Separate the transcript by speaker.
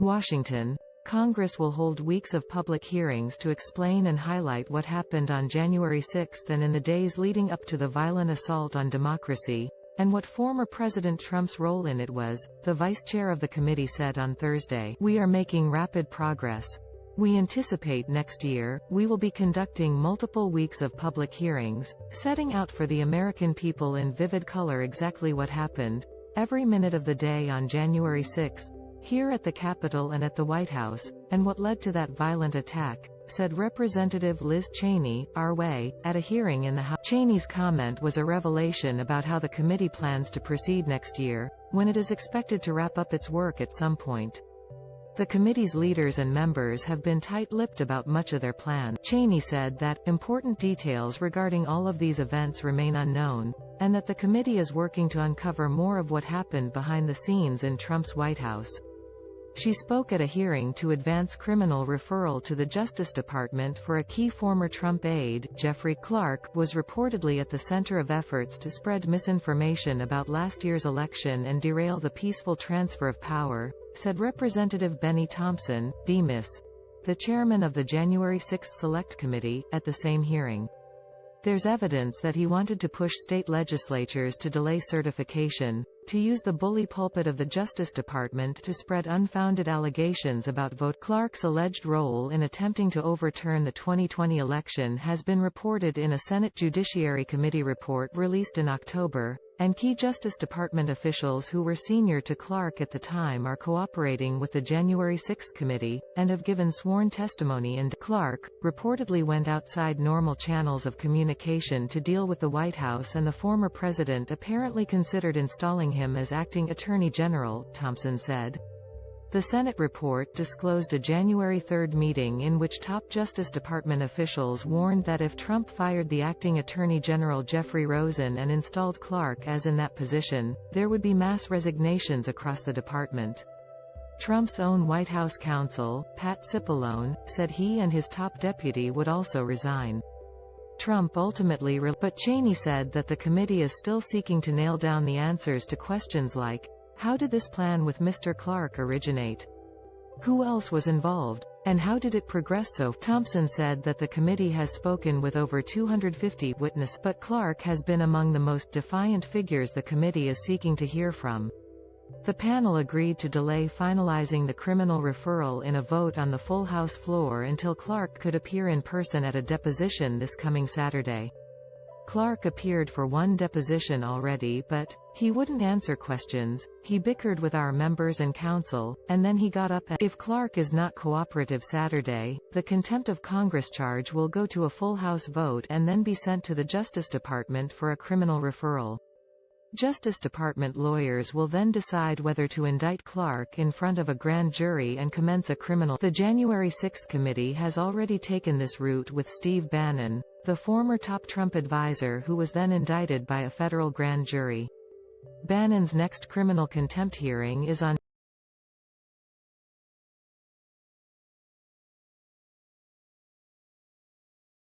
Speaker 1: Washington. Congress will hold weeks of public hearings to explain and highlight what happened on January 6 and in the days leading up to the violent assault on democracy, and what former President Trump's role in it was, the vice chair of the committee said on Thursday. "We are making rapid progress. We anticipate next year, we will be conducting multiple weeks of public hearings, setting out for the American people in vivid color exactly what happened, every minute of the day on January 6, here at the Capitol and at the White House, and what led to that violent attack," said Representative Liz Cheney, our way, at a hearing in the House. Cheney's comment was a revelation about how the committee plans to proceed next year, when it is expected to wrap up its work at some point. The committee's leaders and members have been tight-lipped about much of their plan. Cheney said that important details regarding all of these events remain unknown, and that the committee is working to uncover more of what happened behind the scenes in Trump's White House. She spoke at a hearing to advance criminal referral to the Justice Department for a key former Trump aide. Jeffrey Clark was reportedly at the center of efforts to spread misinformation about last year's election and derail the peaceful transfer of power, said Representative Benny Thompson, D-Miss, the chairman of the January 6 Select Committee, at the same hearing. There's evidence that he wanted to push state legislatures to delay certification, to use the bully pulpit of the Justice Department to spread unfounded allegations about vote. Clark's alleged role in attempting to overturn the 2020 election has been reported in a Senate Judiciary Committee report released in October, and key Justice Department officials who were senior to Clark at the time are cooperating with the January 6 committee, and have given sworn testimony. And Clark reportedly went outside normal channels of communication to deal with the White House, and the former president apparently considered installing him as acting Attorney General, Thompson said. The Senate report disclosed a January 3 meeting in which top Justice Department officials warned that if Trump fired the acting Attorney General Jeffrey Rosen and installed Clark as in that position, there would be mass resignations across the department. Trump's own White House counsel, Pat Cipollone, said he and his top deputy would also resign. Trump ultimately but Cheney said that the committee is still seeking to nail down the answers to questions like, how did this plan with Mr. Clark originate? Who else was involved? And how did it progress so? Thompson said that the committee has spoken with over 250 witnesses, but Clark has been among the most defiant figures the committee is seeking to hear from. The panel agreed to delay finalizing the criminal referral in a vote on the full House floor until Clark could appear in person at a deposition this coming Saturday. Clark appeared for one deposition already, but he wouldn't answer questions. He bickered with our members and counsel, and then he got up. If Clark is not cooperative Saturday, the contempt of Congress charge will go to a full House vote and then be sent to the Justice Department for a criminal referral. Justice Department lawyers will then decide whether to indict Clark in front of a grand jury and commence a criminal. The January 6 committee has already taken this route with Steve Bannon, the former top Trump advisor who was then indicted by a federal grand jury. Bannon's next criminal contempt hearing is on